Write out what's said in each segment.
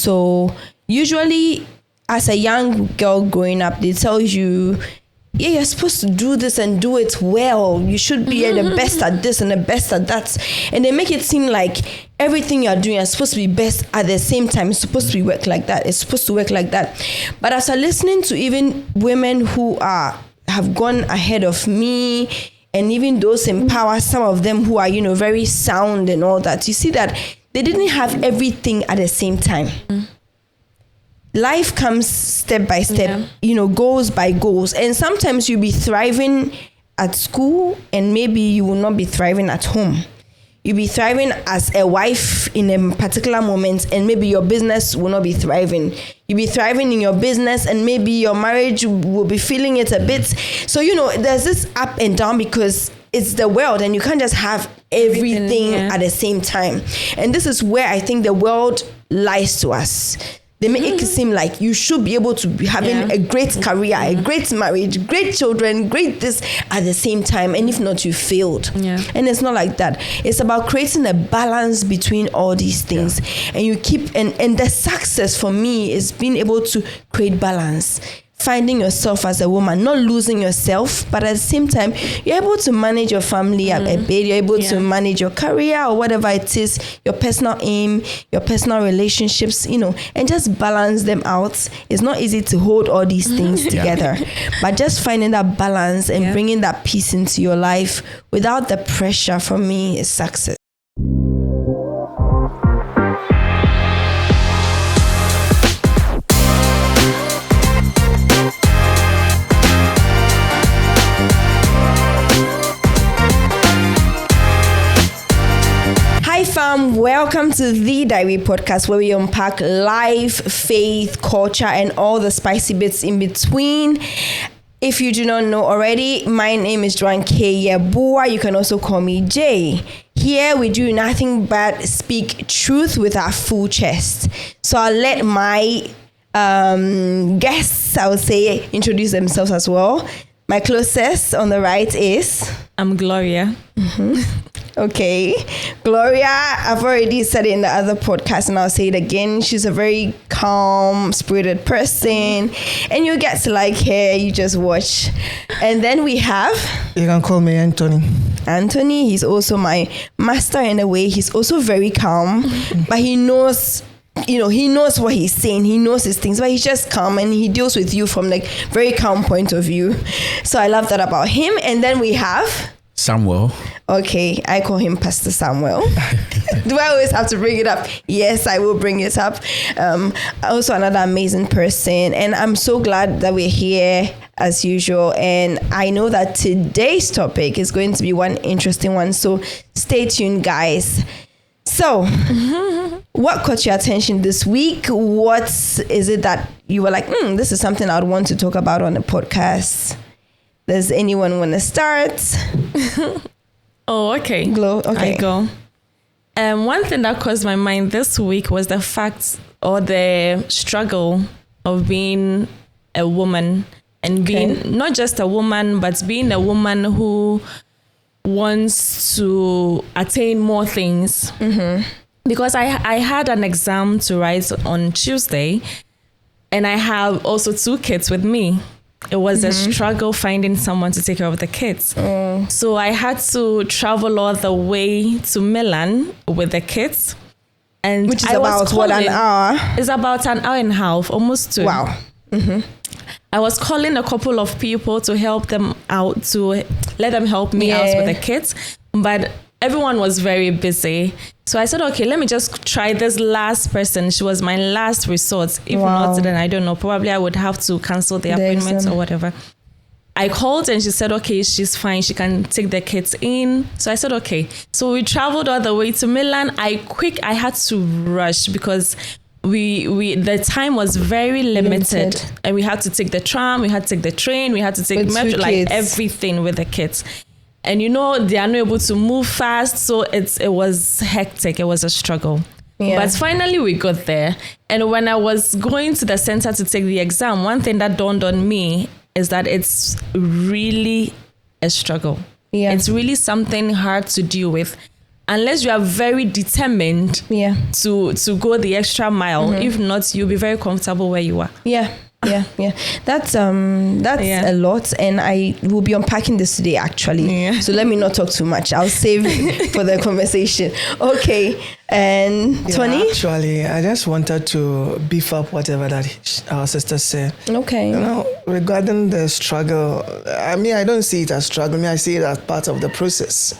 So usually as a young girl growing up, they tell you, yeah, you're supposed to do this and do it well. You should be the best at this and the best at that. And they make it seem like everything you're doing is supposed to be best at the same time. It's supposed to be work like that. It's supposed to work like that. But as I'm listening to even women who have gone ahead of me, and even those in power, some of them who are, very sound and all that, you see that they didn't have everything at the same time. Life comes step by step, goals by goals. And sometimes you'll be thriving at school and maybe you will not be thriving at home. You'll be thriving as a wife in a particular moment and maybe your business will not be thriving. You'll be thriving in your business and maybe your marriage will be feeling it a bit. So, there's this up and down because it's the world and you can't just have everything at the same time. And this is where I think the world lies to us. They make it seem like you should be able to be having a great career, a great marriage, great children, great this at the same time. And if not, you failed. Yeah. And it's not like that. It's about creating a balance between all these things. Yeah. And you keep, and the success for me is being able to create balance. Finding yourself as a woman, not losing yourself, but at the same time, you're able to manage your family a bit, you're able to manage your career or whatever it is, your personal aim, your personal relationships, and just balance them out. It's not easy to hold all these things together, but just finding that balance and bringing that peace into your life without the pressure, for me, is success. Welcome to the Diary Podcast, where we unpack life, faith, culture, and all the spicy bits in between. If you do not know already, my name is Joanne K. Yeboah. You can also call me Jay. Here we do nothing but speak truth with our full chest. So I'll let my guests, I would say, introduce themselves as well. My closest on the right is... I'm Gloria. Okay. Gloria, I've already said it in the other podcast and I'll say it again. She's a very calm, spirited person and you get to like her. You just watch. And then we have... You can call me Anthony. Anthony, he's also my master in a way. He's also very calm, but he knows... he knows what he's saying. He knows his things, but he's just calm and he deals with you from like very calm point of view. So I love that about him. And then we have... Samuel. Okay, I call him Pastor Samuel. Do I always have to bring it up? Yes, I will bring it up. Also another amazing person. And I'm so glad that we're here as usual. And I know that today's topic is going to be one interesting one. So stay tuned, guys. So, what caught your attention this week? What is it that you were like, this is something I'd want to talk about on the podcast? Does anyone want to start? Oh, okay. Okay. I go. One thing that crossed my mind this week was the fact or the struggle of being a woman and being not just a woman, but being a woman who wants to attain more things. Because I had an exam to write on Tuesday and I have also 2 kids with me. It was a struggle finding someone to take care of the kids. So I had to travel all the way to Milan with the kids. And which is about an hour? It's about an hour and a half, almost 2. Wow. I was calling a couple of people to help them out, to let them help me out with the kids. But everyone was very busy. So I said, okay, let me just try this last person. She was my last resort. If not, then I don't know. Probably I would have to cancel the appointment or whatever. I called and she said, okay, she's fine. She can take the kids in. So I said, okay. So we traveled all the way to Milan. I had to rush because the time was very limited. And we had to take the tram, we had to take the train, we had to take metro, like everything with the kids. And they are not able to move fast. So it was hectic. It was a struggle. Yeah. But finally we got there. And when I was going to the center to take the exam, one thing that dawned on me is that it's really a struggle. Yeah. It's really something hard to deal with. unless you are very determined to go the extra mile. If not, you'll be very comfortable where you are. Yeah. That's a lot, and I will be unpacking this today actually. So let me not talk too much. I'll save for the conversation. Okay. And Tony? Actually, I just wanted to beef up whatever that our sister said. Okay. Regarding the struggle, I mean, I don't see it as struggle. I see it as part of the process.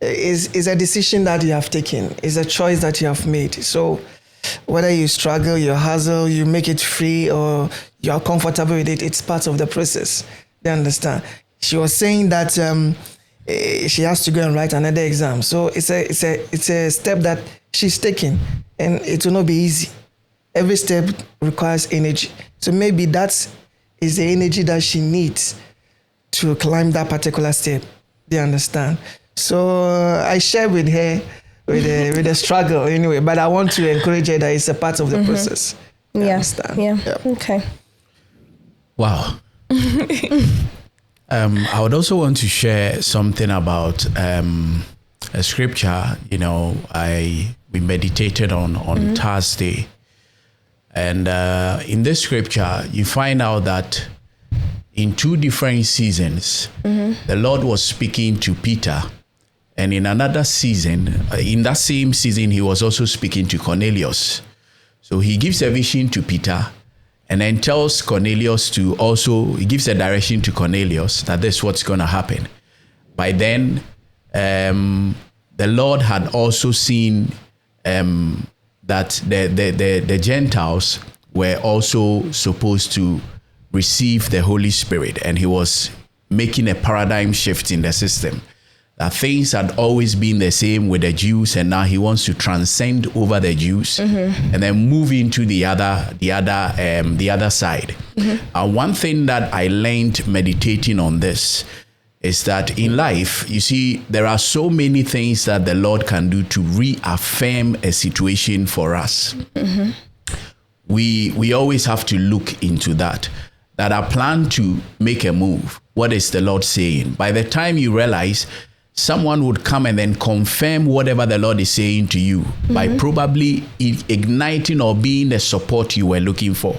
It's a decision that you have taken. It's a choice that you have made. So whether you struggle, you hustle, you make it free, or you're comfortable with it, it's part of the process. You understand? She was saying that she has to go and write another exam. So it's a step that she's taking, and it will not be easy. Every step requires energy. So maybe that is the energy that she needs to climb that particular step. Do you understand? So I share with her with the struggle anyway, but I want to encourage her that it's a part of the process. Yeah. Okay. Wow. I would also want to share something about a scripture. We meditated on Thursday, and in this scripture you find out that in two different seasons the Lord was speaking to Peter. And in another season, in that same season, he was also speaking to Cornelius. So he gives a vision to Peter and then tells Cornelius he gives a direction to Cornelius that this is what's going to happen. By then, the Lord had also seen that the Gentiles were also supposed to receive the Holy Spirit, and he was making a paradigm shift in the system. That things had always been the same with the Jews, and now he wants to transcend over the Jews and then move into the other side. One thing that I learned meditating on this is that in life, you see, there are so many things that the Lord can do to reaffirm a situation for us. We always have to look into that I plan to make a move. What is the Lord saying? By the time you realize, someone would come and then confirm whatever the Lord is saying to you by probably igniting or being the support you were looking for.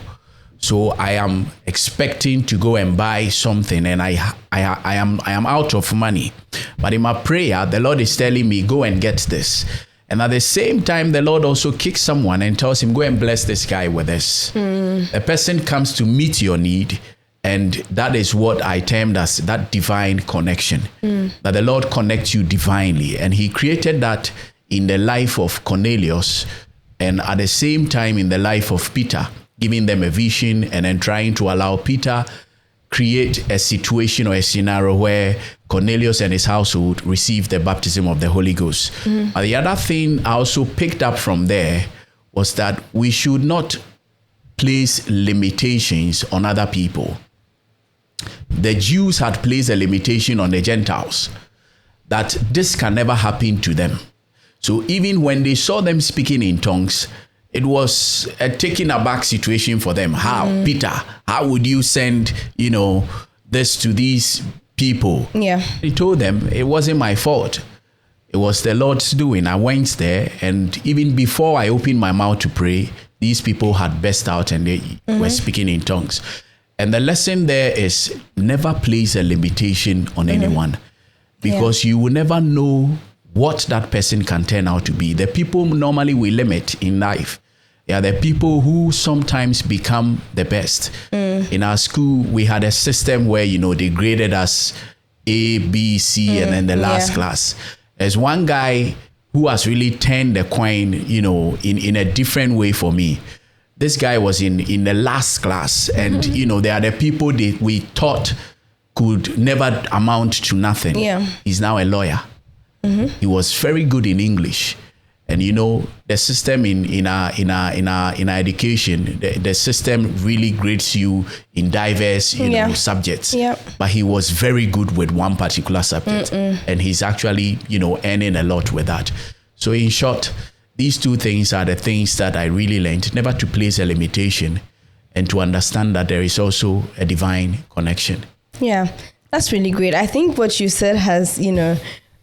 So I am expecting to go and buy something, and I am out of money. But in my prayer, the Lord is telling me, go and get this. And at the same time, the Lord also kicks someone and tells him, go and bless this guy with this. A person comes to meet your need. And that is what I termed as that divine connection, that the Lord connects you divinely. And he created that in the life of Cornelius, and at the same time in the life of Peter, giving them a vision and then trying to allow Peter create a situation or a scenario where Cornelius and his household receive the baptism of the Holy Ghost. The other thing I also picked up from there was that we should not place limitations on other people. The Jews had placed a limitation on the Gentiles that this can never happen to them. So even when they saw them speaking in tongues, it was a taken aback situation for them. How, Peter, how would you send, this to these people? Yeah. He told them it wasn't my fault. It was the Lord's doing. I went there, and even before I opened my mouth to pray, these people had burst out and they were speaking in tongues. And the lesson there is never place a limitation on anyone, because you will never know what that person can turn out to be. The people normally we limit in life, they are the people who sometimes become the best. In our school, we had a system where, they graded us A, B, C, and then the last class. There's one guy who has really turned the coin, in a different way for me. This guy was in the last class, and there are the people that we thought could never amount to nothing. He's now a lawyer. He was very good in English, and the system in our education, the system really grades you in diverse subjects. But he was very good with one particular subject, and he's actually earning a lot with that. So in short, these two things are the things that I really learned, never to place a limitation and to understand that there is also a divine connection. Yeah, that's really great. I think what you said has,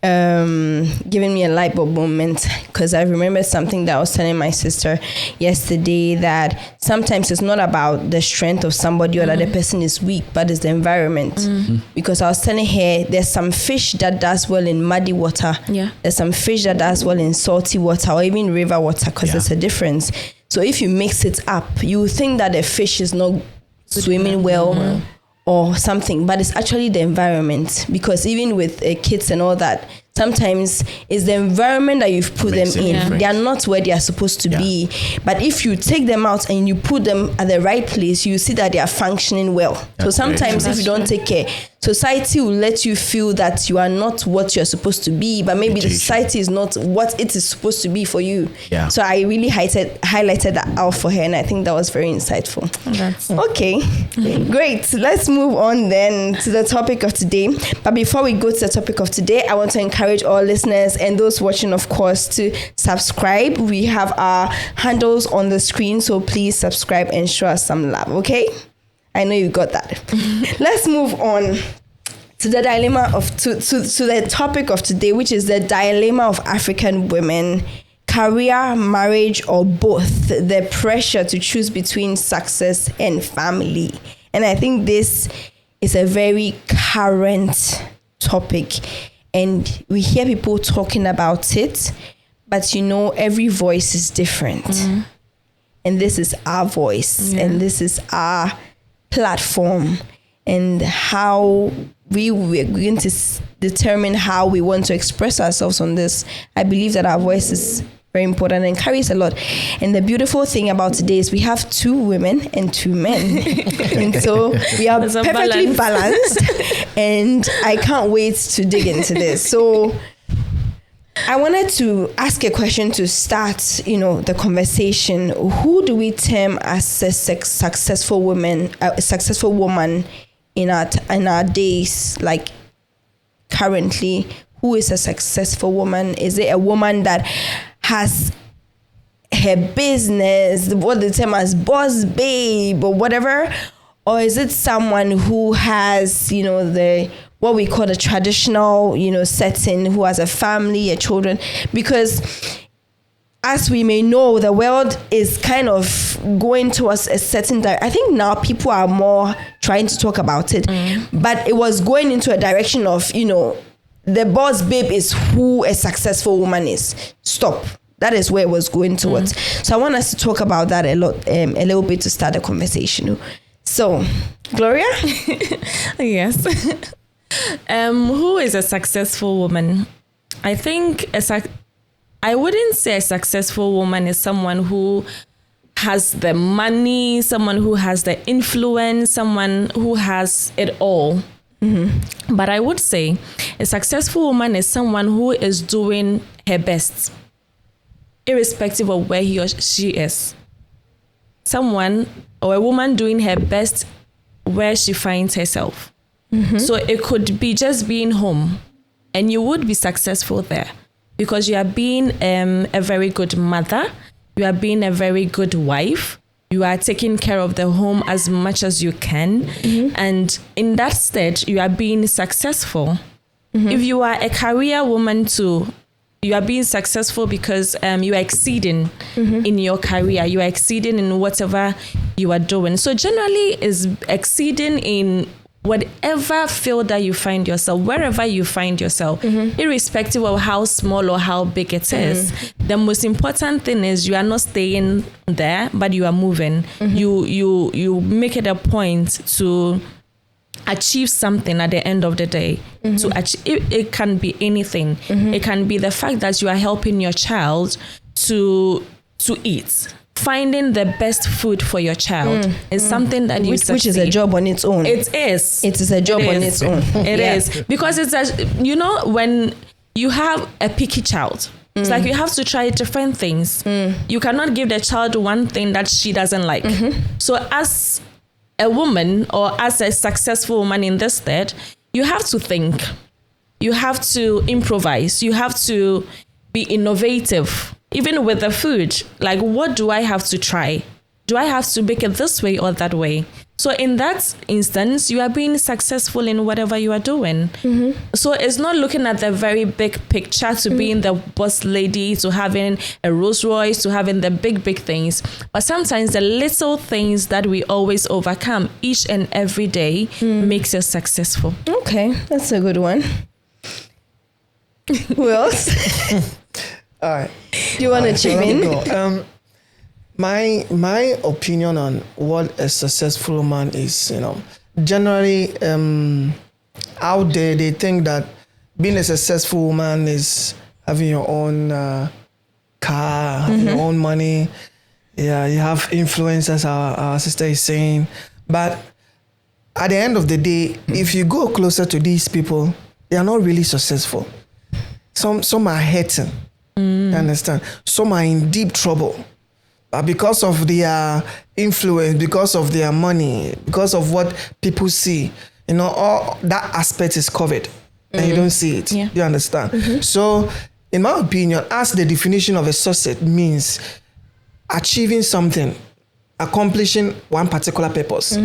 giving me a light bulb moment, because I remember something that I was telling my sister yesterday, that sometimes it's not about the strength of somebody or that the person is weak, but it's the environment. Because I was telling her there's some fish that does well in muddy water. There's some fish that does well in salty water or even river water, because there's a difference. So if you mix it up, you think that the fish is not swimming well or something, but it's actually the environment. Because even with kids and all that, sometimes it's the environment that you've put them in. They are not where they are supposed to be. But if you take them out and you put them at the right place, you see that they are functioning well. So sometimes if you don't take care, society will let you feel that you are not what you're supposed to be, but maybe the society is not what it is supposed to be for you. So I really highlighted that out for her, and I think that was very insightful. Okay, great. Let's move on then to the topic of today. But before we go to the topic of today, I want to encourage all listeners and those watching, of course, to subscribe. We have our handles on the screen, so please subscribe and show us some love, okay? I know you got that. Let's move on to the dilemma to the topic of today, which is the dilemma of African women: career, marriage, or both. The pressure to choose between success and family. And I think this is a very current topic, and we hear people talking about it, but every voice is different. And this is our voice, and this is our platform, and how we're going to determine how we want to express ourselves on this. I believe that our voice is very important and carries a lot. And the beautiful thing about today is we have 2 women and 2 men. And so we are perfectly balanced. And I can't wait to dig into this. So I wanted to ask a question to start, the conversation. Who do we term as a successful woman in our days? Like currently, who is a successful woman? Is it a woman that has her business, what they term as boss babe or whatever? Or is it someone who has, what we call the traditional, setting, who has a family, a children? Because as we may know, the world is kind of going towards a certain I think now people are more trying to talk about it, but it was going into a direction of, the boss babe is who a successful woman is. Stop. That is where it was going towards. So I want us to talk about that a little bit to start the conversation. So, Gloria? Yes. Who is a successful woman? I think I wouldn't say a successful woman is someone who has the money, someone who has the influence, someone who has it all. But I would say a successful woman is someone who is doing her best, irrespective of where he or she is. Someone or a woman doing her best where she finds herself. So it could be just being home, and you would be successful there because you are being a very good mother, you are being a very good wife, you are taking care of the home as much as you can, and in that stage you are being successful. If you are a career woman too, you are being successful because you are exceeding in your career. You are exceeding in whatever you are doing. So generally is exceeding in whatever field that you find yourself, wherever you find yourself, irrespective of how small or how big it is. The most important thing is you are not staying there, but you are moving. You make it a point to achieve something at the end of the day. To achieve, it can be anything. It can be the fact that you are helping your child to eat. Finding the best food for your child is something that you succeed. Which is a job on its own. It is. It is a job on its own. It is. Because it's when you have a picky child, it's like you have to try different things. You cannot give the child one thing that she doesn't like. So as a woman or as a successful woman in this state, you have to think. You have to improvise. You have to be innovative. Even with the food, like what do I have to try? Do I have to make it this way or that way? So in that instance, you are being successful in whatever you are doing. So it's not looking at the very big picture to being the boss lady, to having a Rolls Royce, to having the big things. But sometimes the little things that we always overcome each and every day makes us successful. Okay, that's a good one. Who else? All right. Do you want to chip in? My opinion on what a successful woman is, generally out there they think that being a successful woman is having your own car, having your own money. Yeah, you have influence, as our sister is saying. But at the end of the day, if you go closer to these people, they are not really successful. Some are hurting. You understand? Some are in deep trouble. But because of their influence, because of their money, because of what people see, all that aspect is covered and you don't see it. Yeah. You understand? So, in my opinion, as the definition of a success means achieving something, accomplishing one particular purpose,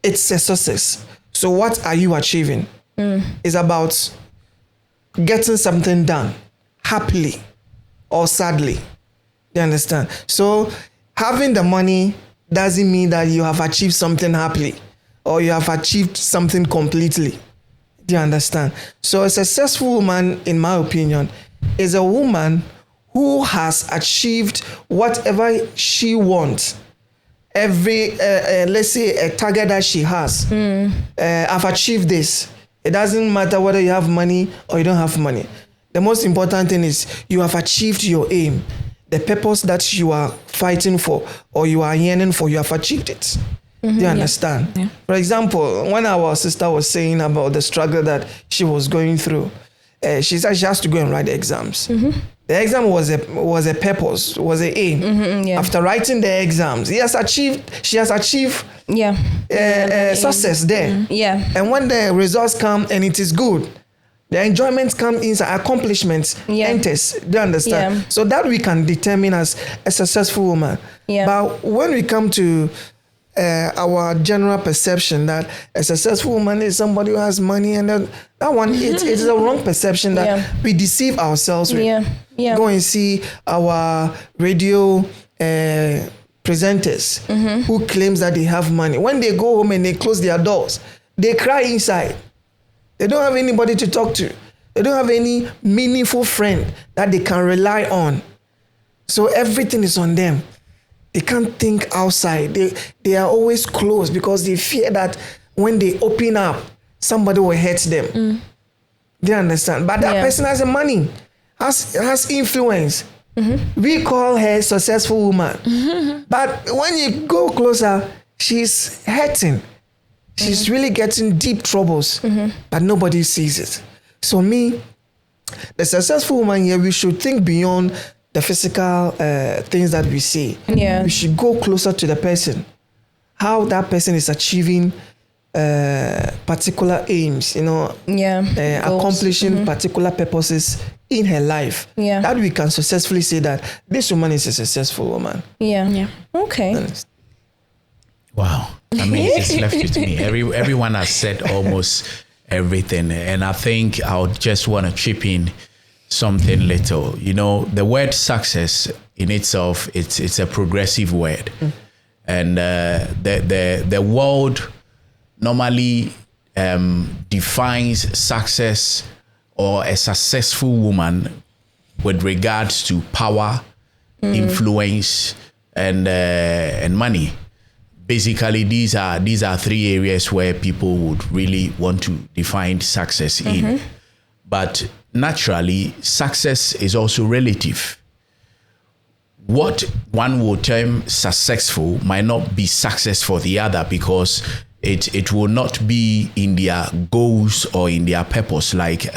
it's a success. So, what are you achieving? It's about getting something done happily or sadly. You understand? So having the money doesn't mean that you have achieved something happily or you have achieved something completely. Do you understand? So a successful woman, in my opinion, is a woman who has achieved whatever she wants. Every, let's say, a target that she has. I've achieved this. It doesn't matter whether you have money or you don't have money. The most important thing is you have achieved your aim. The purpose that you are fighting for or you are yearning for, you have achieved it. Do you understand? Yeah. For example, when our sister was saying about the struggle that she was going through, she said she has to go and write the exams. The exam was a purpose, was an aim. After writing the exams, she has achieved success there. And when the results come and it is good, the enjoyment comes inside, accomplishments enters. Do you understand? So that we can determine as a successful woman. But when we come to our general perception that a successful woman is somebody who has money, and that one, it is a wrong perception that we deceive ourselves with. Go and see our radio presenters who claims that they have money. When they go home and they close their doors, they cry inside. They don't have anybody to talk to. They don't have any meaningful friend that they can rely on. So everything is on them. They can't think outside. They are always closed because they fear that when they open up, somebody will hurt them. They understand. But that person has the money, has influence. We call her successful woman. But when you go closer, she's hurting. She's really getting deep troubles, but nobody sees it. So me, the successful woman here, we should think beyond the physical things that we see. We should go closer to the person, how that person is achieving particular aims, accomplishing particular purposes in her life. That we can successfully say that this woman is a successful woman. Okay. Wow. I mean, it's left with me. Everyone has said almost everything. And I think I'll just want to chip in something little. The word success in itself, it's a progressive word. And the world normally defines success or a successful woman with regards to power, influence, and money. Basically, these are three areas where people would really want to define success in. But naturally, success is also relative. What one would term successful might not be success for the other, because it will not be in their goals or in their purpose, like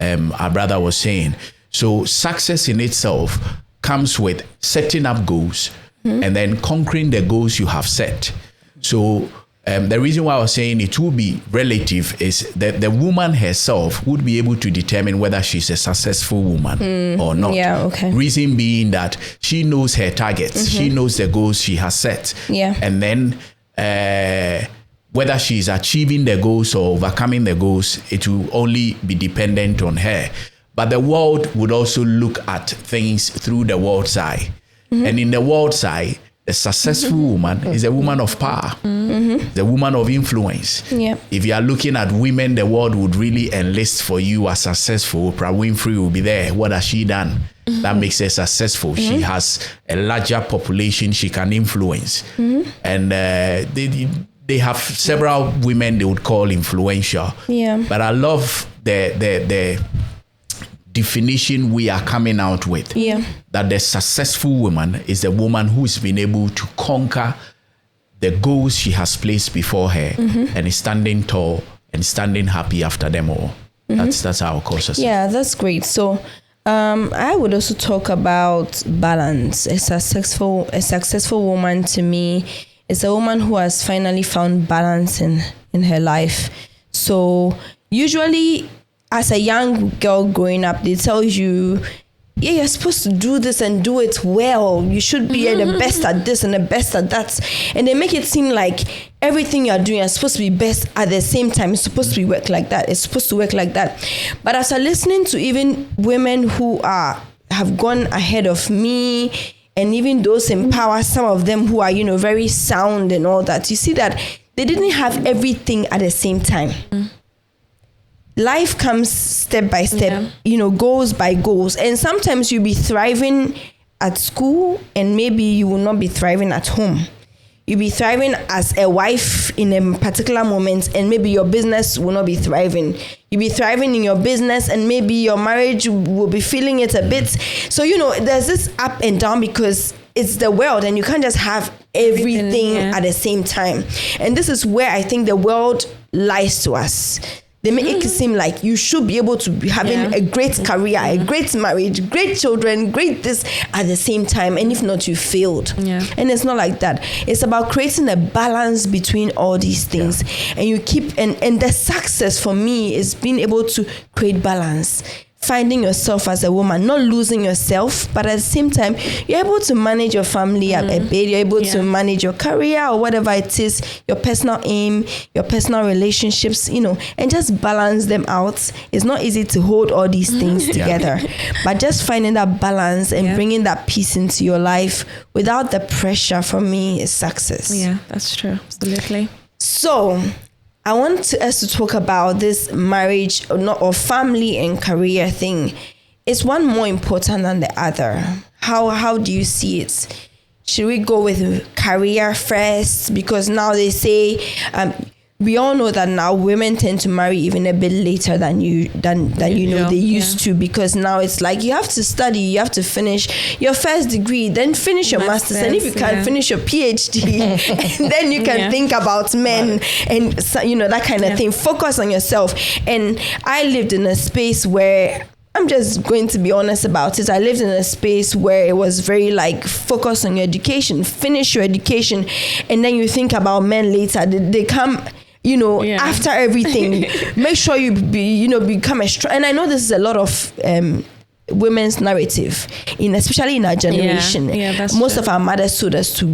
our brother was saying. So success in itself comes with setting up goals, and then conquering the goals you have set. So the reason why I was saying it will be relative is that the woman herself would be able to determine whether she's a successful woman or not. Reason being that she knows her targets, she knows the goals she has set, and then whether she's achieving the goals or overcoming the goals, it will only be dependent on her. But the world would also look at things through the world's eye. And in the world's eye, a successful woman is a woman of power, the woman of influence. Yeah. If you are looking at women, the world would really enlist for you as successful. Oprah Winfrey will be there. What has she done that makes her successful? She has a larger population she can influence. And they have several women they would call influential. Yeah. But I love the definition we are coming out with. Yeah. That the successful woman is the woman who's been able to conquer the goals she has placed before her and is standing tall and standing happy after them all. That's our course. Yeah, that's great. So I would also talk about balance. A successful woman to me is a woman who has finally found balance in her life. So usually as a young girl growing up, they tell you, yeah, you're supposed to do this and do it well. You should be the best at this and the best at that. And they make it seem like everything you're doing is supposed to be best at the same time. It's supposed to be work like that. It's supposed to work like that. But after listening to even women who have gone ahead of me, and even those in power, some of them who are, very sound and all that, you see that they didn't have everything at the same time. Life comes step by step, goals by goals. And sometimes you'll be thriving at school and maybe you will not be thriving at home. You'll be thriving as a wife in a particular moment and maybe your business will not be thriving. You'll be thriving in your business and maybe your marriage will be feeling it a bit. So, there's this up and down because it's the world and you can't just have everything at the same time. And this is where I think the world lies to us. They make it seem like you should be able to be having a great career, a great marriage, great children, great this at the same time. And if not, you failed. Yeah. And it's not like that. It's about creating a balance between all these things. Yeah. And you keep, and the success for me is being able to create balance. Finding yourself as a woman, not losing yourself, but at the same time, you're able to manage your family a bit, you're able to manage your career or whatever it is, your personal aim, your personal relationships, and just balance them out. It's not easy to hold all these things together, but just finding that balance and bringing that peace into your life without the pressure, for me, is success. Yeah, that's true. Absolutely. So, I want us to talk about this marriage or family and career thing. Is one more important than the other? How do you see it? Should we go with career first? Because now they say we all know that now women tend to marry even a bit later than they used to, because now it's like you have to study, you have to finish your first degree, then finish your master's, and if you can finish your PhD, then you can think about men and that kind of thing. Focus on yourself. And I lived in a space where, I'm just going to be honest about it, I lived in a space where it was very like, focus on your education, finish your education, and then you think about men later. They come after everything. Make sure you become a strong. And I know this is a lot of women's narrative, especially in our generation. Most of our mothers told us to,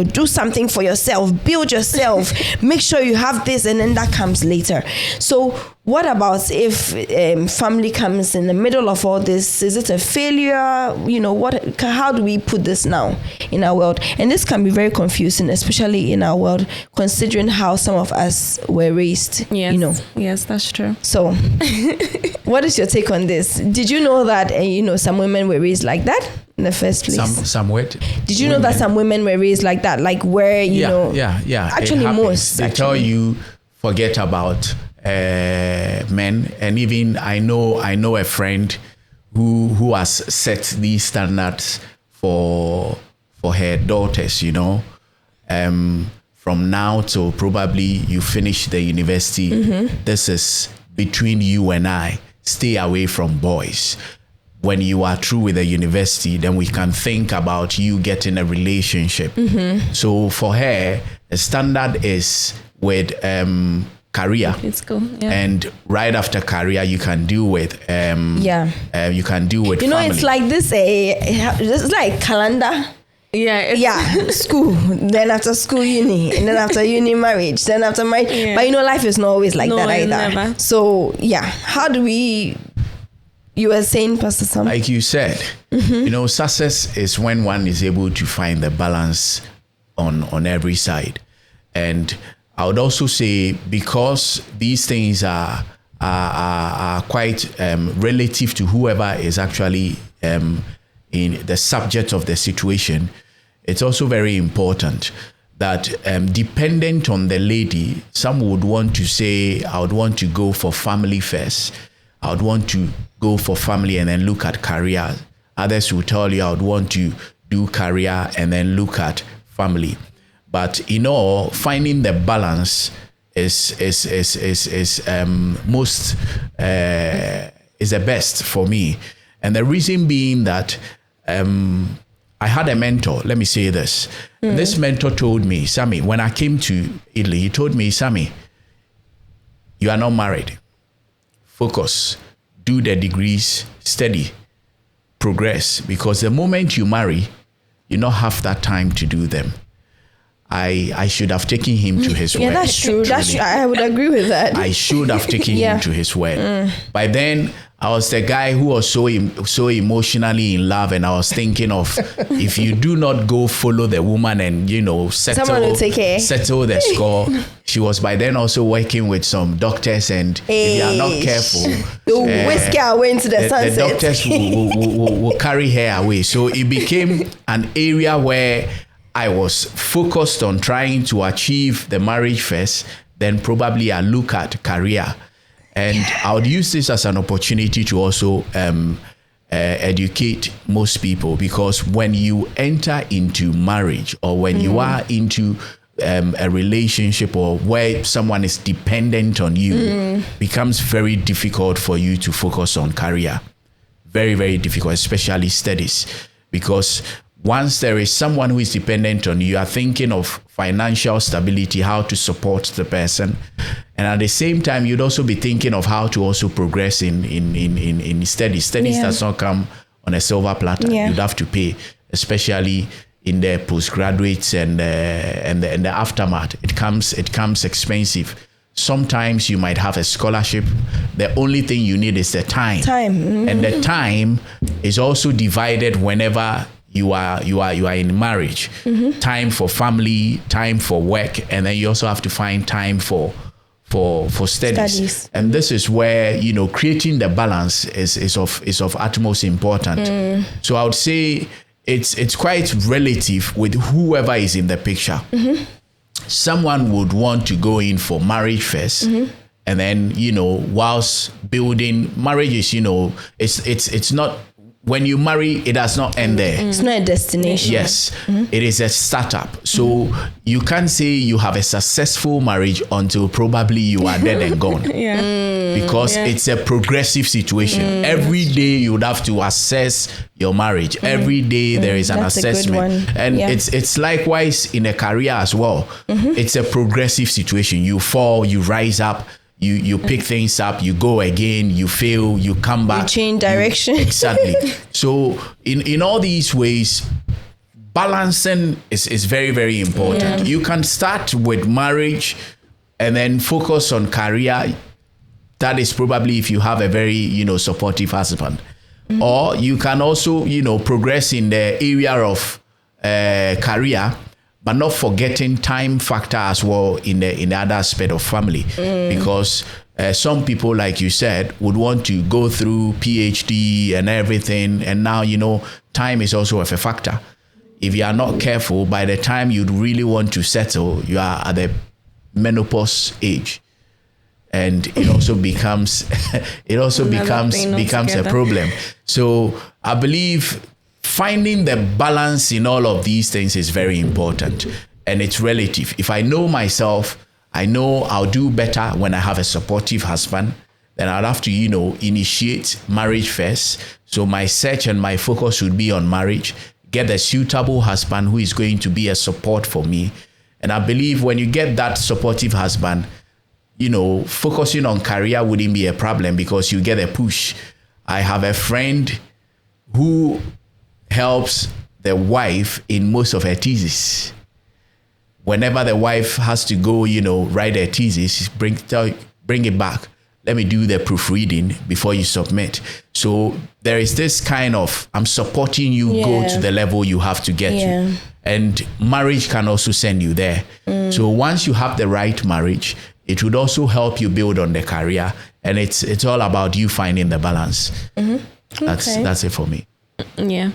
do something for yourself, build yourself, make sure you have this, and then that comes later. So what about if family comes in the middle of all this? Is it a failure? How do we put this now in our world? And this can be very confusing, especially in our world, considering how some of us were raised. Yes, that's true. So what is your take on this? Did you know that some women were raised like that in the first place? Some what? Did you know that some women were raised like that? Like where actually most. They tell you forget about men, and even I know a friend who has set these standards for her daughters. From now till probably you finish the university, this is between you and I. Stay away from boys. When you are through with the university, then we can think about you getting a relationship. So for her, the standard is with career. It's cool. Yeah. And right after career, you can deal with you can deal with family. It's like this. It's like calendar. School, then after school, uni, and then after uni, marriage, then after marriage. Yeah. But life is not always like that either. Never. So how do we? You were saying, Pastor Sam, like you said, success is when one is able to find the balance on every side. And I would also say, because these things are quite relative to whoever is actually in the subject of the situation, it's also very important that dependent on the lady, some would want to say, I would want to go for family first. I would want to go for family and then look at career. Others will tell you, I would want to do career and then look at family. But finding the balance is the best for me. And the reason being that I had a mentor. Let me say this. This mentor told me, Sammy, when I came to Italy, he told me, Sammy, you are not married. Focus, do the degrees, study, progress. Because the moment you marry, you don't have that time to do them. I should have taken him to his word. Yeah, that's true. That's true. I would agree with that. I should have taken him to his word. By then, I was the guy who was so emotionally in love, and I was thinking of, if you do not go follow the woman and someone will take care. Settle the score. She was by then also working with some doctors, and if you are not careful, they'll whisk her away into the sunset. The doctors will carry her away. So it became an area where I was focused on trying to achieve the marriage first, then probably I look at career. And I would use this as an opportunity to also educate most people, because when you enter into marriage, or when you are into a relationship, or where someone is dependent on you, becomes very difficult for you to focus on career. Very, very difficult, especially studies, because once there is someone who is dependent on you, you are thinking of financial stability, how to support the person. And at the same time, you'd also be thinking of how to also progress in studies. Studies does not come on a silver platter. You'd have to pay, especially in the postgraduates and the aftermath. It comes expensive. Sometimes you might have a scholarship. The only thing you need is the time. And the time is also divided whenever you are in marriage. Time for family, time for work, and then you also have to find time for studies. And this is where creating the balance is of utmost importance. So I would say it's quite relative with whoever is in the picture. Someone would want to go in for marriage first, and then whilst building marriage is it's not. When you marry, it does not end there. It's not a destination. Yes, it is a startup. So you can't say you have a successful marriage until probably you are dead and gone. Because it's a progressive situation. Every day you would have to assess your marriage. Every day there is an assessment. And it's likewise in a career as well. It's a progressive situation. You fall, you rise up. You pick things up, you go again, you fail, you come back. You change direction. Exactly. So in all these ways, balancing is very, very important. You can start with marriage and then focus on career. That is probably if you have a very, supportive husband. Or you can also, progress in the area of career, but not forgetting time factor as well in the other aspect of family. Because some people, like you said, would want to go through PhD and everything. And now, time is also a factor. If you are not careful, by the time you'd really want to settle, you are at the menopause age. And it also becomes a problem. So I believe finding the balance in all of these things is very important, and it's relative. If I know myself, I know I'll do better when I have a supportive husband. Then I'll have to, initiate marriage first. So my search and my focus would be on marriage, get a suitable husband who is going to be a support for me. And I believe when you get that supportive husband, focusing on career wouldn't be a problem, because you get a push. I have a friend who helps the wife in most of her thesis. Whenever the wife has to go, write her thesis, bring it back. Let me do the proofreading before you submit. So there is this kind of, I'm supporting you, go to the level you have to get to. And marriage can also send you there. So once you have the right marriage, it would also help you build on the career. And it's all about you finding the balance. That's it for me. Yeah.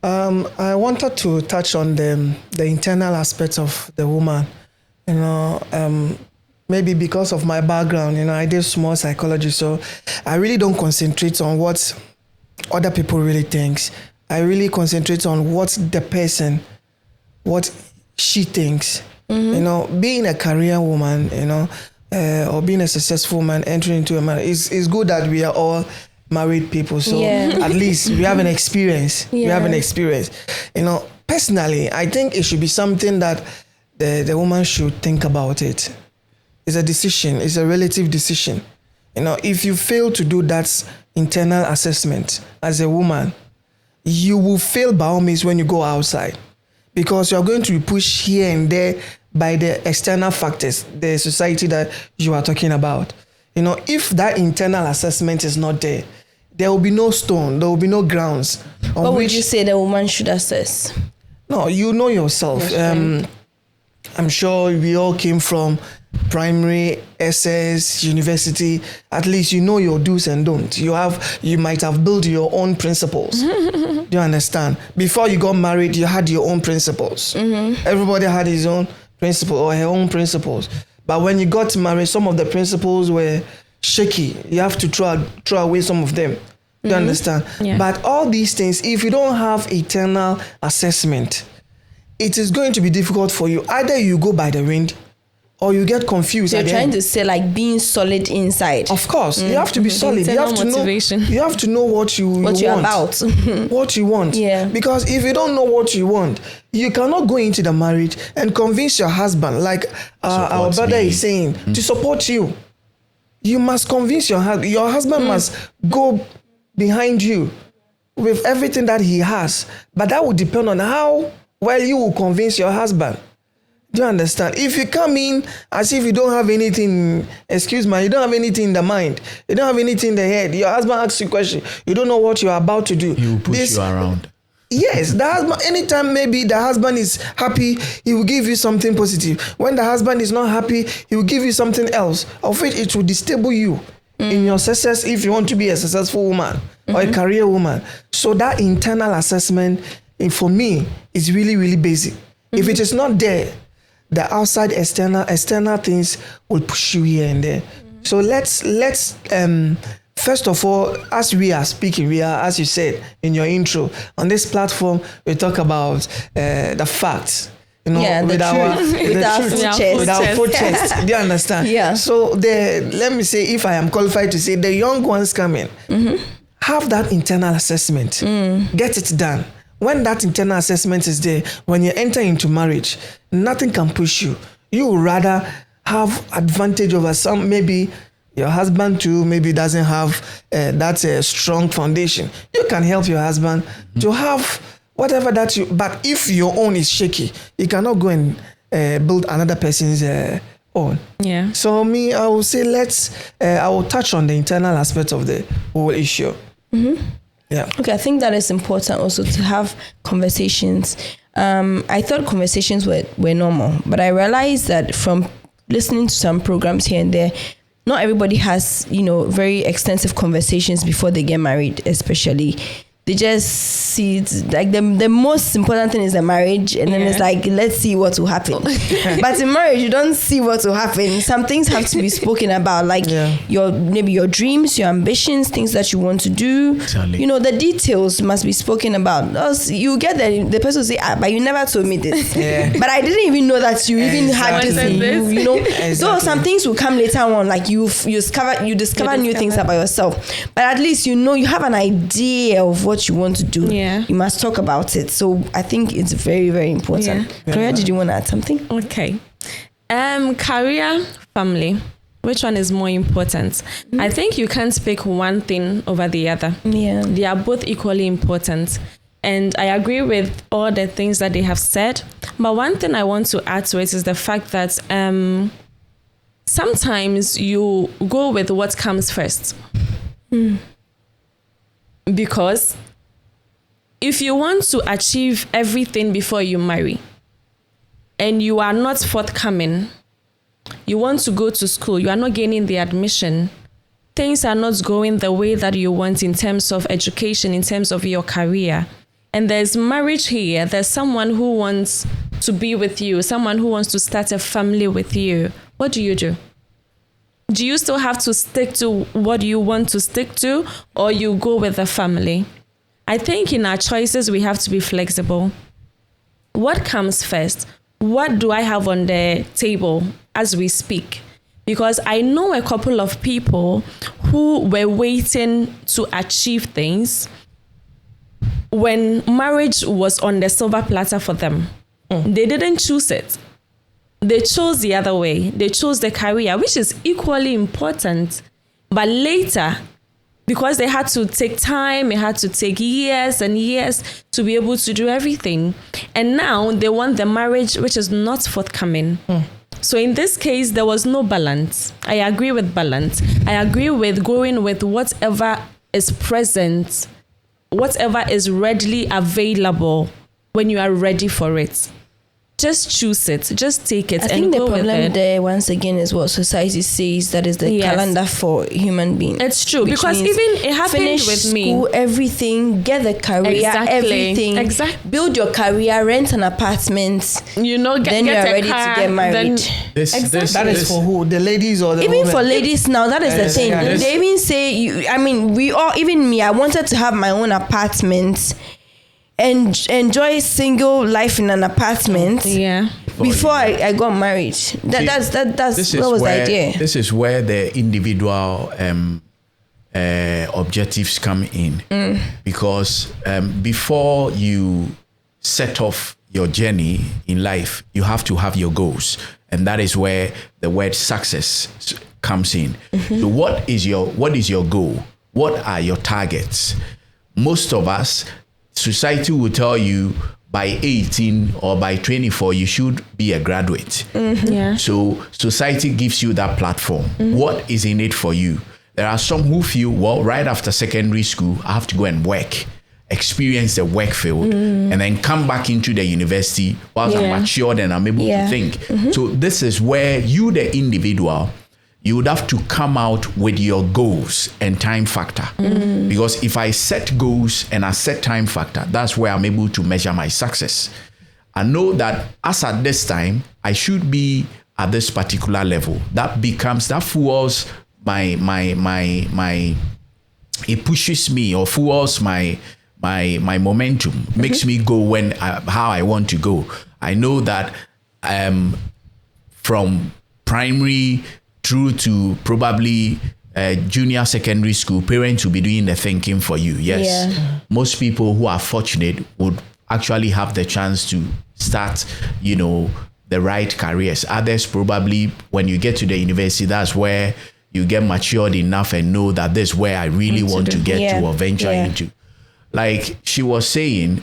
I wanted to touch on the internal aspects of the woman. Maybe because of my background, I did small psychology, so I really don't concentrate on what other people really think. I really concentrate on what the person, what she thinks. Being a career woman, or being a successful woman entering into a marriage, it's good that we are all married people. So at least we have an experience. We have an experience. Personally, I think it should be something that the woman should think about it. It's a decision. It's a relative decision. If you fail to do that internal assessment as a woman, you will fail by all means when you go outside, because you're going to be pushed here and there by the external factors, the society that you are talking about. If that internal assessment is not there, there will be no stone, there will be no grounds. What would you say the woman should assess? No, you know yourself. I'm sure we all came from primary, SS, university. At least you know your do's and don'ts. You might have built your own principles. Do you understand? Before you got married, you had your own principles. Everybody had his own principle or her own principles. But when you got married, some of the principles were shaky. You have to throw away some of them. Do you understand? Yeah. But all these things, if you don't have internal assessment, it is going to be difficult for you. Either you go by the wind or you get confused. So you're trying to say like being solid inside. Of course, you have to be solid. You have to motivation. know. You have to know what you What you're want. about. What you want. Yeah. Because if you don't know what you want, you cannot go into the marriage and convince your husband, like our brother is saying, to support you. You must convince your husband. Your husband must go behind you with everything that he has. But that will depend on how well you will convince your husband. Do you understand? If you come in as if you don't have anything, you don't have anything in the mind, you don't have anything in the head, your husband asks you a question, you don't know what you're about to do. He will push you around. Yes, the husband, anytime maybe the husband is happy, he will give you something positive. When the husband is not happy, he will give you something else, of which it will disable you in your success if you want to be a successful woman or a career woman. So that internal assessment, for me, is really, really basic. If it is not there, the outside external things will push you here and there. So let's first of all, as we are speaking, we are, as you said in your intro, on this platform, we talk about the facts. With our full chest. Do you understand? Yeah. So let me say, if I am qualified to say, the young ones coming, have that internal assessment, get it done. When that internal assessment is there, when you enter into marriage, nothing can push you. You would rather have advantage over some, maybe your husband too, maybe doesn't have that strong foundation. You can help your husband to have whatever but if your own is shaky, you cannot go and build another person's own. Yeah. So I will say I will touch on the internal aspect of the whole issue. Yeah. Okay, I think that is important also to have conversations. I thought conversations were normal, but I realized that from listening to some programs here and there, not everybody has, very extensive conversations before they get married, especially. They just see it like the most important thing is the marriage, and then it's like, let's see what will happen. But in marriage, you don't see what will happen. Some things have to be spoken about, like your dreams, your ambitions, things that you want to do. Exactly. The details must be spoken about. Else you get the person will say, but you never told me this. But I didn't even know that you even had this in you. Exactly. So some things will come later on, like you discover new things about yourself. But at least you have an idea of what you want to do. You must talk about it. So I think it's very, very important. Gloria, did you want to add something? Okay. Career, family. Which one is more important? I think you can't pick one thing over the other. Yeah. They are both equally important. And I agree with all the things that they have said. But one thing I want to add to it is the fact that sometimes you go with what comes first. Because if you want to achieve everything before you marry and you are not forthcoming, you want to go to school, you are not gaining the admission, things are not going the way that you want in terms of education, in terms of your career, and there's marriage here, there's someone who wants to be with you, someone who wants to start a family with you, what do? Do you still have to stick to what you want to stick to, or you go with the family? I think in our choices, we have to be flexible. What comes first? What do I have on the table as we speak? Because I know a couple of people who were waiting to achieve things when marriage was on the silver platter for them. They didn't choose it. They chose the other way. They chose the career, which is equally important. But later, because they had to take time, it had to take years and years to be able to do everything. And now they want the marriage, which is not forthcoming. So in this case, there was no balance. I agree with balance. I agree with going with whatever is present, whatever is readily available when you are ready for it. Just choose it. Just take it. I think the problem there, once again, is what society says that is the calendar for human beings. It's true, because even it happened with me. School, everything, get the career, everything. Exactly. Build your career, rent an apartment. Then you are ready to get married. That is for who? The ladies or the even women? For ladies now, that is the thing. Yeah, they even say, we all, even me, I wanted to have my own apartment and enjoy single life in an apartment. Yeah. Before I got married. That's what was the idea. This is where the individual objectives come in. Because before you set off your journey in life, you have to have your goals. And that is where the word success comes in. So what is your goal? What are your targets? Most of us, society will tell you by 18 or by 24, you should be a graduate. Yeah. So society gives you that platform. What is in it for you? There are some who feel, well, right after secondary school, I have to go and work, experience the work field, and then come back into the university whilst I'm matured and I'm able to think. So this is where you, the individual, you would have to come out with your goals and time factor. Because if I set goals and I set time factor, that's where I'm able to measure my success. I know that as at this time, I should be at this particular level. That fuels it pushes me or fuels my momentum, makes me go how I want to go. I know that from primary through to probably junior secondary school, parents will be doing the thinking for you. Yes. Most people who are fortunate would actually have the chance to start, the right careers. Others probably, when you get to the university, that's where you get matured enough and know that this is where I really want to get to or venture into. Like she was saying,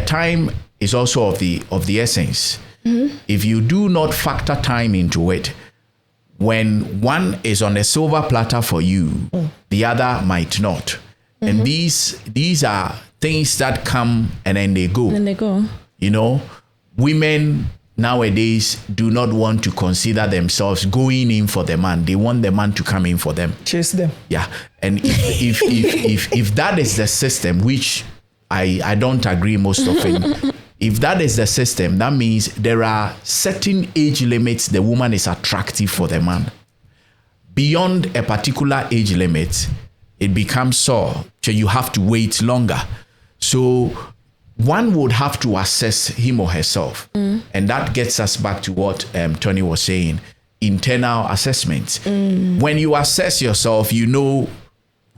time is also of the essence. If you do not factor time into it, when one is on a silver platter for you, the other might not. And these are things that come and then they go. Women nowadays do not want to consider themselves going in for the man. They want the man to come in for them. Chase them. Yeah. And if that is the system, which I don't agree most often, if that is the system, that means there are certain age limits the woman is attractive for the man. Beyond a particular age limit, it becomes so you have to wait longer. So one would have to assess him or herself. And that gets us back to what Tony was saying, internal assessment. When you assess yourself, you know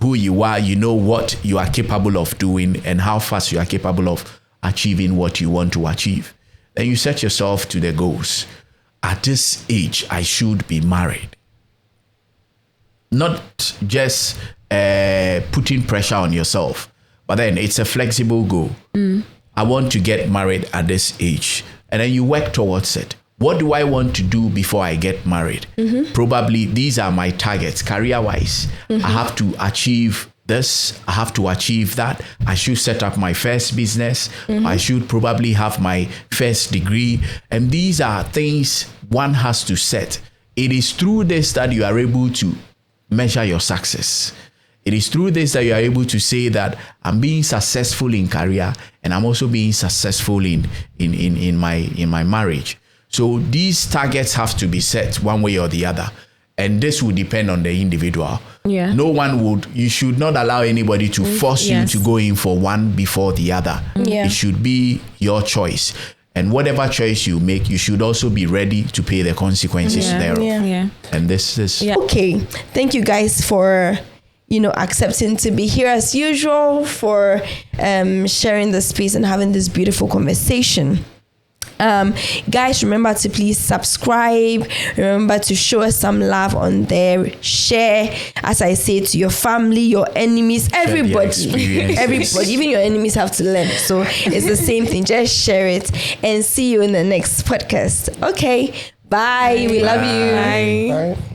who you are, you know what you are capable of doing and how fast you are capable of achieving what you want to achieve. Then you set yourself to the goals. At this age, I should be married. Not just putting pressure on yourself, but then it's a flexible goal. I want to get married at this age. And then you work towards it. What do I want to do before I get married? Probably these are my targets career-wise. I have to achieve this. I have to achieve that. I should set up my first business. I should probably have my first degree. And these are things one has to set. It is through this that you are able to measure your success. It is through this that you are able to say that I'm being successful in career and I'm also being successful in my marriage. So these targets have to be set one way or the other. And this will depend on the individual. Yeah. You should not allow anybody to force you to go in for one before the other. Yeah. It should be your choice. And whatever choice you make, you should also be ready to pay the consequences thereof. Yeah. And this is... Okay. Thank you guys for, accepting to be here as usual, for sharing the space and having this beautiful conversation. Guys, remember to please subscribe. Remember to show us some love on there. Share, as I say, to your family, your enemies, everybody, even your enemies have to learn. So it's the same thing. Just share it and see you in the next podcast. Okay, bye. We love you. Bye. Bye.